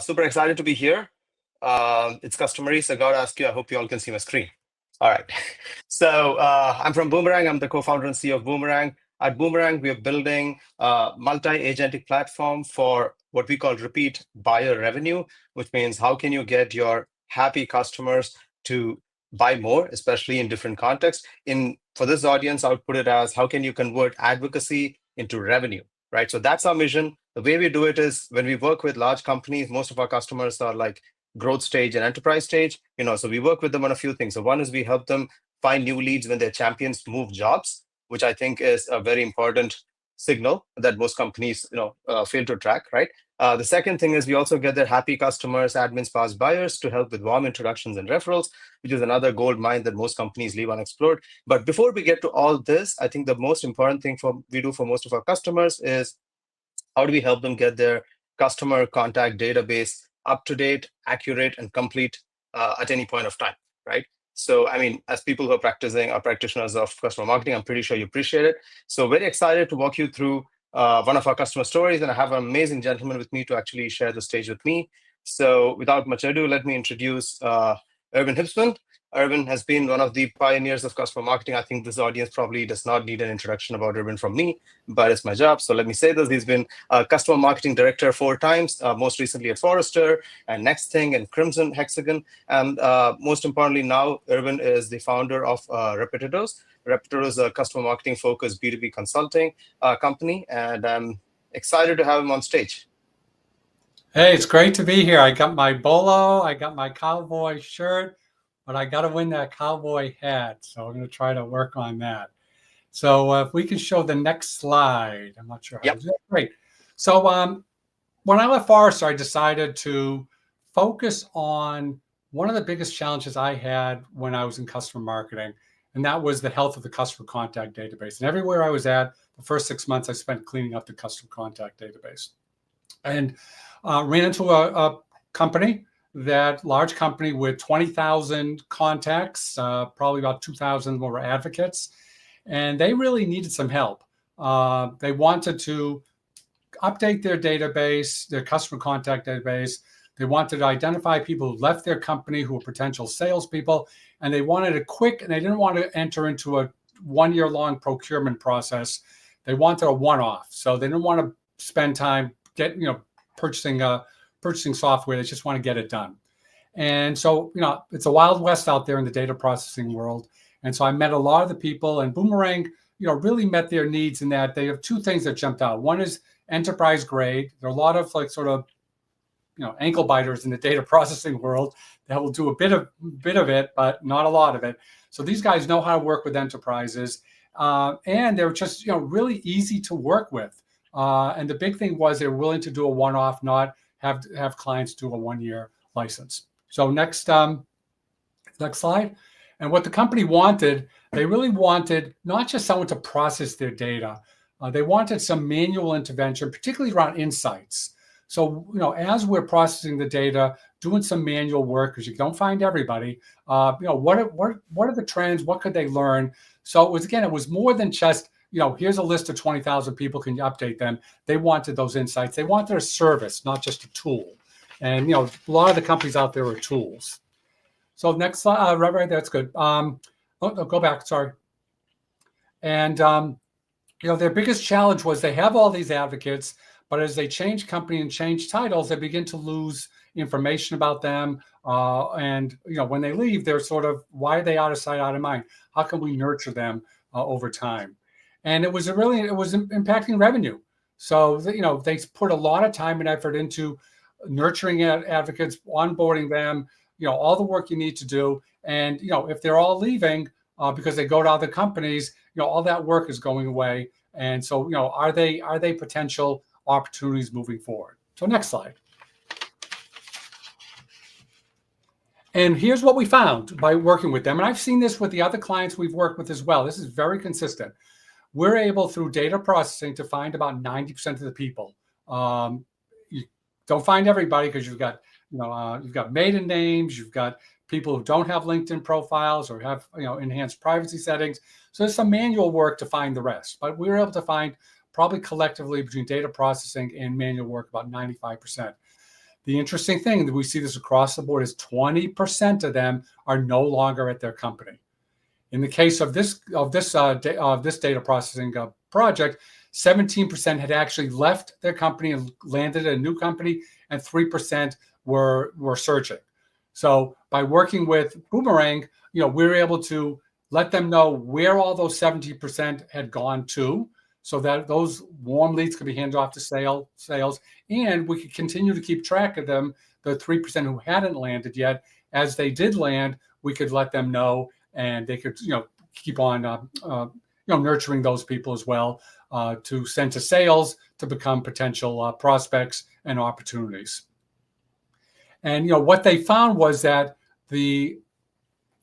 Super excited to be here. It's customary, so I got to ask you, I hope you all can see my screen. All right. So I'm from Boomerang. I'm the co-founder and CEO of Boomerang. At Boomerang, we are building a multi-agentic platform for what we call repeat buyer revenue, which means how can you get your happy customers to buy more, especially in different contexts. For this audience, I would put it as how can you convert advocacy into revenue, right? So that's our mission. The way we do it is when we work with large companies, most of our customers are like growth stage and enterprise stage. So we work with them on a few things. So one is we help them find new leads when their champions move jobs, which I think is a very important signal that most companies fail to track, right? The second thing is we also get their happy customers, admins, past buyers to help with warm introductions and referrals, which is another gold mine that most companies leave unexplored. But before we get to all this, I think the most important thing we do for most of our customers is how do we help them get their customer contact database up to date, accurate, and complete at any point of time, right? So, I mean, as people who are practitioners of customer marketing, I'm pretty sure you appreciate it. So very excited to walk you through one of our customer stories, and I have an amazing gentleman with me to actually share the stage with me. So without much ado, let me introduce Irwin Hipsman. Irwin has been one of the pioneers of customer marketing. I think this audience probably does not need an introduction about Irwin from me, but it's my job. So let me say this. He's been a customer marketing director 4 times, most recently at Forrester and Next Thing and Crimson Hexagon. And most importantly, now Irwin is the founder of Repetitos. Repetitos is a customer marketing focused B2B consulting company. And I'm excited to have him on stage. Hey, it's great to be here. I got my bolo, I got my cowboy shirt, but I got to win that cowboy hat. So I'm going to try to work on that. So if we can show the next slide, I'm not sure how to do it. Great. So when I left Forrester, I decided to focus on one of the biggest challenges I had when I was in customer marketing, and that was the health of the customer contact database. And everywhere I was at, the first 6 months I spent cleaning up the customer contact database. And ran into a company, that large company with 20,000 contacts, probably about 2,000 were advocates, and they really needed some help. They wanted to update their database, their customer contact database. They wanted to identify people who left their company who were potential salespeople, and they wanted it quick, and they didn't want to enter into a 1-year-long procurement process. They wanted a one-off, so they didn't want to spend time purchasing software. They just want to get it done. And so, it's a wild west out there in the data processing world. And so I met a lot of the people, and Boomerang, really met their needs in that they have 2 things that jumped out. One is enterprise grade. There are a lot of ankle biters in the data processing world that will do a bit of it, but not a lot of it. So these guys know how to work with enterprises, and they're just, really easy to work with. And the big thing was they were willing to do a one-off, not have clients do a 1-year license. So next slide. And what the company wanted, they really wanted not just someone to process their data. They wanted some manual intervention, particularly around insights. So, as we're processing the data, doing some manual work, because you don't find everybody, what are the trends? What could they learn? So it was more than just, here's a list of 20,000 people, can you update them? They wanted those insights. They wanted a service, not just a tool. And, a lot of the companies out there are tools. So next slide, right, that's good. Go back, sorry. And, their biggest challenge was they have all these advocates, but as they change company and change titles, they begin to lose information about them. And, when they leave, they're sort of, why are they out of sight, out of mind? How can we nurture them over time? And it was impacting revenue. So, they put a lot of time and effort into nurturing advocates, onboarding them, all the work you need to do. And, if they're all leaving because they go to other companies, all that work is going away. And so, are they potential opportunities moving forward? So next slide. And here's what we found by working with them. And I've seen this with the other clients we've worked with as well. This is very consistent. We're able, through data processing, to find about 90% of the people. You don't find everybody, because you've got maiden names, you've got people who don't have LinkedIn profiles or have enhanced privacy settings. So there's some manual work to find the rest. But we were able to find, probably collectively between data processing and manual work, about 95%. The interesting thing that we see this across the board is 20% of them are no longer at their company. In the case of this data processing project, 17% had actually left their company and landed at a new company, and 3% were searching. So by working with Boomerang, we were able to let them know where all those 70% had gone to, so that those warm leads could be handed off to sales, and we could continue to keep track of them, the 3% who hadn't landed yet. As they did land, we could let them know, and they could keep on nurturing those people as well, to send to sales to become potential prospects and opportunities. And what they found was that they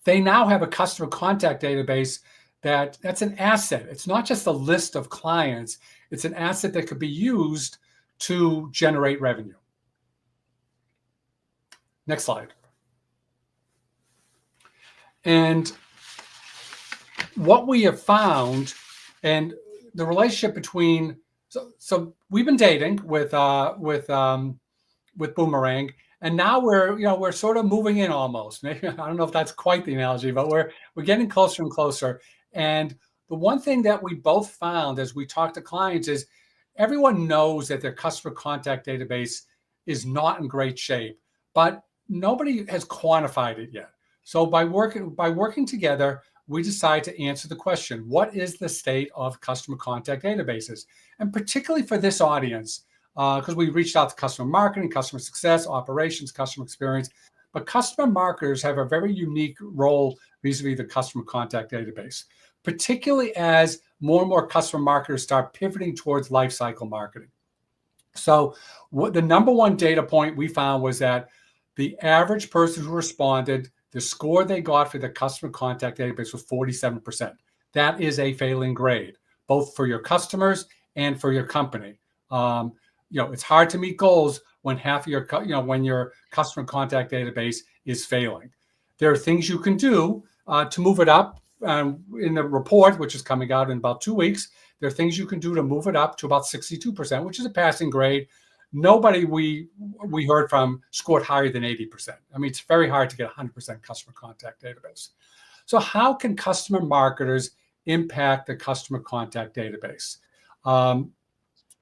now have a customer contact database that's an asset. It's not just a list of clients. It's an asset that could be used to generate revenue. Next slide. And what we have found, and the relationship between, so we've been dating with Boomerang, and now we're sort of moving in almost. Maybe, I don't know if that's quite the analogy, but we're getting closer and closer. And the one thing that we both found as we talk to clients is everyone knows that their customer contact database is not in great shape, but nobody has quantified it yet. So by working together, we decide to answer the question, what is the state of customer contact databases? And particularly for this audience, because we reached out to customer marketing, customer success, operations, customer experience, but customer marketers have a very unique role vis-a-vis the customer contact database, particularly as more and more customer marketers start pivoting towards lifecycle marketing. So the number one data point we found was that the average person who responded, the score they got for the customer contact database was 47%. That is a failing grade, both for your customers and for your company. It's hard to meet goals when half of your, when your customer contact database is failing. There are things you can do to move it up. In the report, which is coming out in about 2 weeks, there are things you can do to move it up to about 62%, which is a passing grade. Nobody we heard from scored higher than 80%. I mean, it's very hard to get 100% customer contact database. So how can customer marketers impact the customer contact database?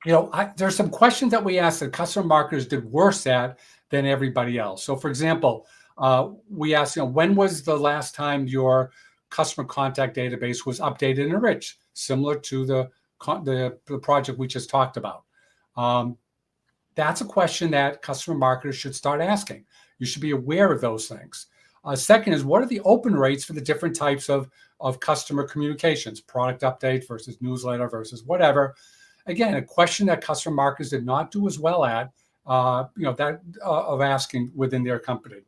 There's some questions that we asked that customer marketers did worse at than everybody else. So for example, we asked, when was the last time your customer contact database was updated and enriched, similar to the project we just talked about? That's a question that customer marketers should start asking. You should be aware of those things. Second is, what are the open rates for the different types of customer communications, product update versus newsletter versus whatever? Again, a question that customer marketers did not do as well at, of asking within their company.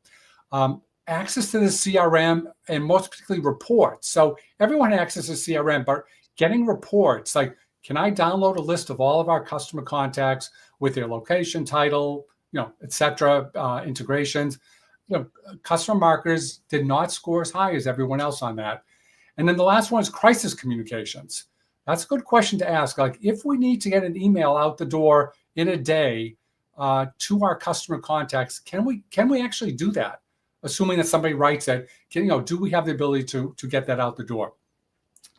Access to the CRM, and most particularly reports. So everyone accesses CRM, but getting reports, like, can I download a list of all of our customer contacts with their location, title, et cetera, integrations? Customer marketers did not score as high as everyone else on that. And then the last one is crisis communications. That's a good question to ask. Like, if we need to get an email out the door in a day to our customer contacts, can we actually do that? Assuming that somebody writes it, do we have the ability to get that out the door?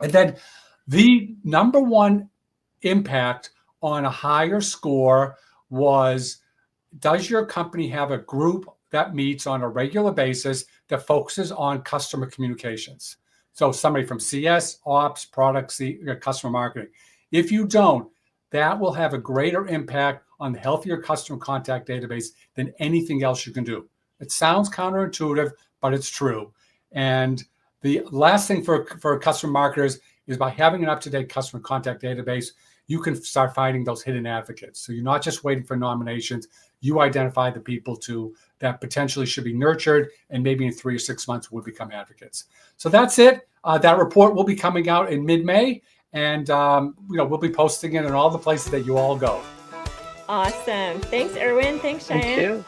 And then the number one impact on a higher score was, does your company have a group that meets on a regular basis that focuses on customer communications? So somebody from CS, ops, products, customer marketing. If you don't, that will have a greater impact on the health of your customer contact database than anything else you can do. It sounds counterintuitive, but it's true. And the last thing for customer marketers is, by having an up-to-date customer contact database, you can start finding those hidden advocates. So you're not just waiting for nominations. You identify the people that potentially should be nurtured, and maybe in 3 or 6 months will become advocates. So that's it. That report will be coming out in mid-May, and we'll be posting it in all the places that you all go. Awesome. Thanks, Irwin. Thanks, Shyam. Thank you.